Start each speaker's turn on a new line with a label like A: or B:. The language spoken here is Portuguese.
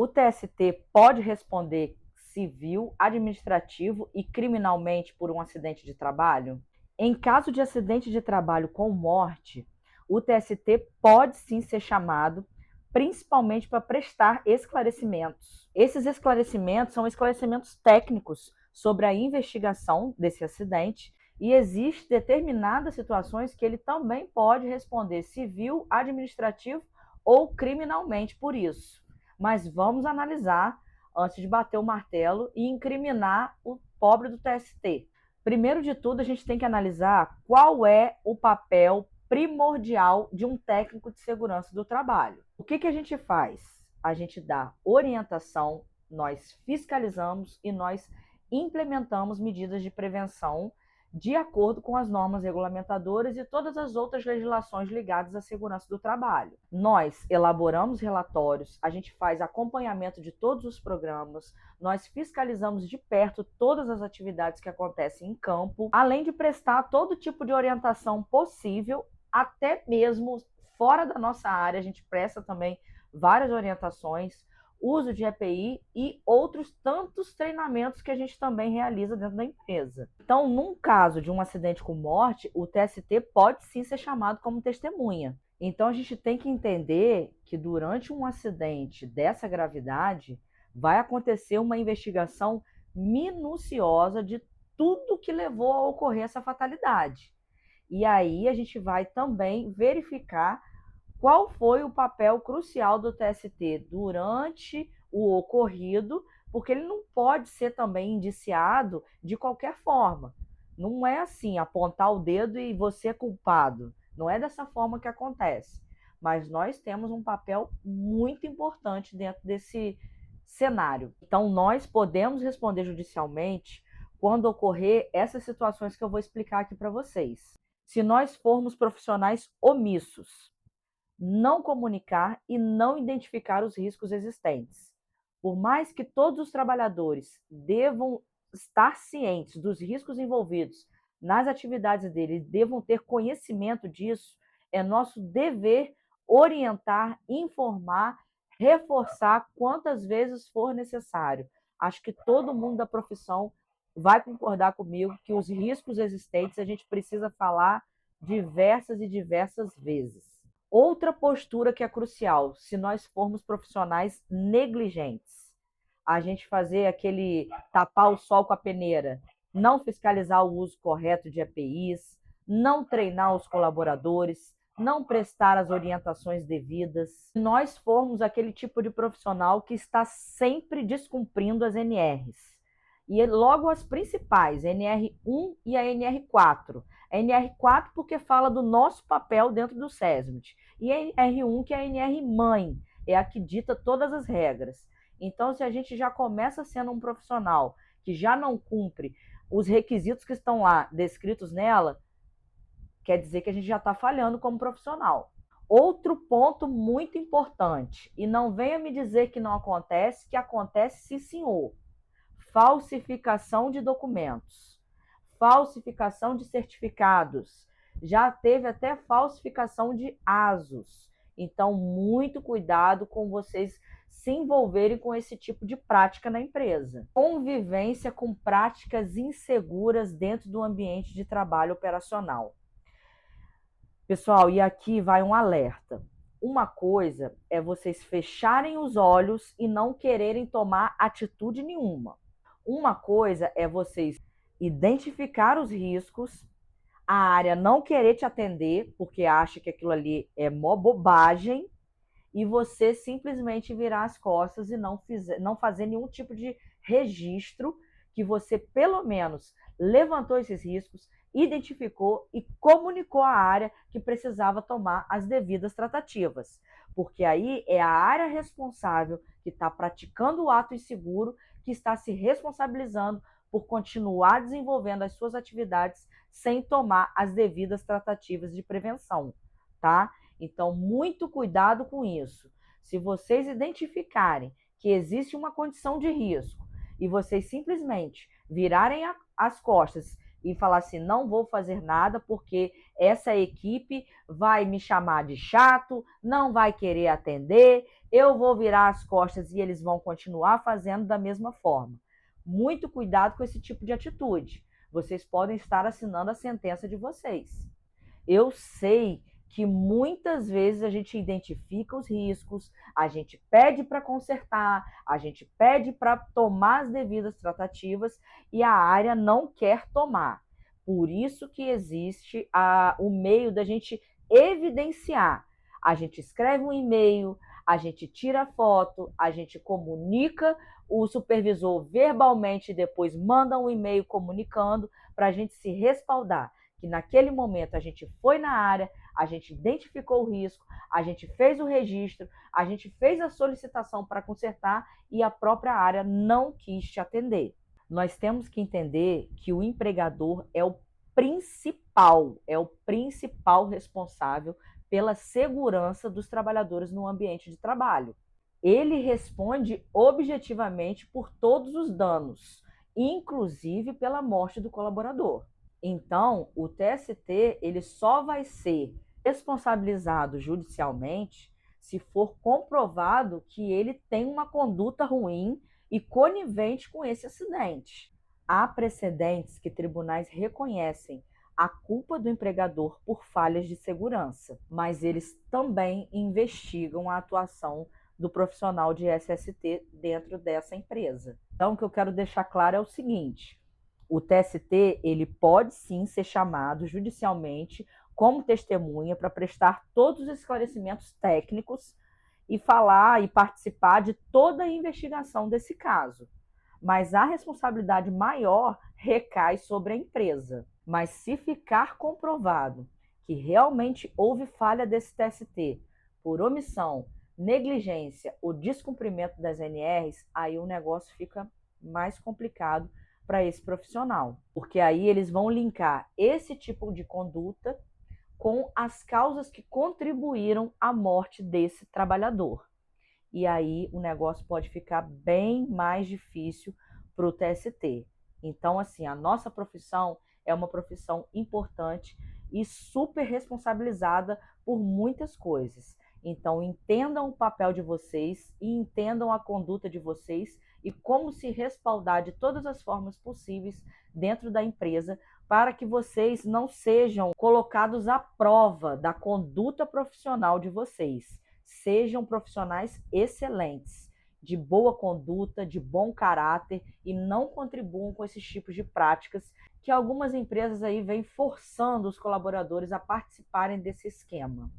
A: O TST pode responder civil, administrativo e criminalmente por um acidente de trabalho? Em caso de acidente de trabalho com morte, o TST pode sim ser chamado, principalmente para prestar esclarecimentos. Esses esclarecimentos são esclarecimentos técnicos sobre a investigação desse acidente e existem determinadas situações que ele também pode responder civil, administrativo ou criminalmente por isso. Mas vamos analisar antes de bater o martelo e incriminar o pobre do TST. Primeiro de tudo, a gente tem que analisar qual é o papel primordial de um técnico de segurança do trabalho. O que a gente faz? A gente dá orientação, nós fiscalizamos e nós implementamos medidas de prevenção de acordo com as normas regulamentadoras e todas as outras legislações ligadas à segurança do trabalho. Nós elaboramos relatórios, a gente faz acompanhamento de todos os programas, nós fiscalizamos de perto todas as atividades que acontecem em campo, além de prestar todo tipo de orientação possível, até mesmo fora da nossa área, a gente presta também várias orientações, uso de EPI e outros tantos treinamentos que a gente também realiza dentro da empresa. Então, num caso de um acidente com morte, o TST pode sim ser chamado como testemunha. Então, a gente tem que entender que durante um acidente dessa gravidade, vai acontecer uma investigação minuciosa de tudo que levou a ocorrer essa fatalidade. E aí a gente vai também verificar qual foi o papel crucial do TST durante o ocorrido, porque ele não pode ser também indiciado de qualquer forma. Não é assim, apontar o dedo e você é culpado. Não é dessa forma que acontece. Mas nós temos um papel muito importante dentro desse cenário. Então, nós podemos responder judicialmente quando ocorrer essas situações que eu vou explicar aqui para vocês. Se nós formos profissionais omissos, não comunicar e não identificar os riscos existentes. Por mais que todos os trabalhadores devam estar cientes dos riscos envolvidos nas atividades deles, devam ter conhecimento disso, é nosso dever orientar, informar, reforçar quantas vezes for necessário. Acho que todo mundo da profissão vai concordar comigo que os riscos existentes a gente precisa falar diversas e diversas vezes. Outra postura que é crucial, se nós formos profissionais negligentes, a gente fazer aquele tapar o sol com a peneira, não fiscalizar o uso correto de EPIs, não treinar os colaboradores, não prestar as orientações devidas. Se nós formos aquele tipo de profissional que está sempre descumprindo as NRs, e logo as principais, a NR1 e a NR4. A NR4 porque fala do nosso papel dentro do SESMIT, e a NR1 que é a NR-mãe, é a que dita todas as regras. Então, se a gente já começa sendo um profissional que já não cumpre os requisitos que estão lá descritos nela, quer dizer que a gente já está falhando como profissional. Outro ponto muito importante, e não venha me dizer que não acontece, que acontece sim, senhor. Falsificação de documentos, falsificação de certificados, já teve até falsificação de ASOS. Então, muito cuidado com vocês se envolverem com esse tipo de prática na empresa. Convivência com práticas inseguras dentro do ambiente de trabalho operacional. Pessoal, e aqui vai um alerta. Uma coisa é vocês fecharem os olhos e não quererem tomar atitude nenhuma. Uma coisa é vocês identificar os riscos, a área não querer te atender, porque acha que aquilo ali é mó bobagem, e você simplesmente virar as costas e não fazer nenhum tipo de registro que você, pelo menos, levantou esses riscos, identificou e comunicou à área que precisava tomar as devidas tratativas. Porque aí é a área responsável que está praticando o ato inseguro que está se responsabilizando por continuar desenvolvendo as suas atividades sem tomar as devidas tratativas de prevenção, tá? Então, muito cuidado com isso. Se vocês identificarem que existe uma condição de risco e vocês simplesmente virarem as costas e falar assim, não vou fazer nada porque essa equipe vai me chamar de chato, não vai querer atender, eu vou virar as costas e eles vão continuar fazendo da mesma forma. Muito cuidado com esse tipo de atitude. Vocês podem estar assinando a sentença de vocês. Eu sei que muitas vezes a gente identifica os riscos, a gente pede para consertar, a gente pede para tomar as devidas tratativas e a área não quer tomar. Por isso que existe o meio da gente evidenciar. A gente escreve um e-mail, a gente tira foto, a gente comunica o supervisor verbalmente e depois manda um e-mail comunicando para a gente se respaldar que naquele momento a gente foi na área, a gente identificou o risco, a gente fez o registro, a gente fez a solicitação para consertar e a própria área não quis te atender. Nós temos que entender que o empregador é o principal responsável pela segurança dos trabalhadores no ambiente de trabalho. Ele responde objetivamente por todos os danos, inclusive pela morte do colaborador. Então, o TST ele só vai ser responsabilizado judicialmente se for comprovado que ele tem uma conduta ruim e conivente com esse acidente. Há precedentes que tribunais reconhecem a culpa do empregador por falhas de segurança, mas eles também investigam a atuação do profissional de SST dentro dessa empresa. Então, o que eu quero deixar claro é o seguinte: o TST ele pode sim ser chamado judicialmente como testemunha para prestar todos os esclarecimentos técnicos e falar e participar de toda a investigação desse caso. Mas a responsabilidade maior recai sobre a empresa. Mas se ficar comprovado que realmente houve falha desse TST por omissão, negligência ou descumprimento das NRs, aí o negócio fica mais complicado para esse profissional, porque aí eles vão linkar esse tipo de conduta com as causas que contribuíram à morte desse trabalhador. E aí o negócio pode ficar bem mais difícil para o TST. Então, assim, a nossa profissão é uma profissão importante e super responsabilizada por muitas coisas. Então, entendam o papel de vocês e entendam a conduta de vocês e como se respaldar de todas as formas possíveis dentro da empresa para que vocês não sejam colocados à prova da conduta profissional de vocês. Sejam profissionais excelentes, de boa conduta, de bom caráter e não contribuam com esses tipos de práticas que algumas empresas aí vêm forçando os colaboradores a participarem desse esquema.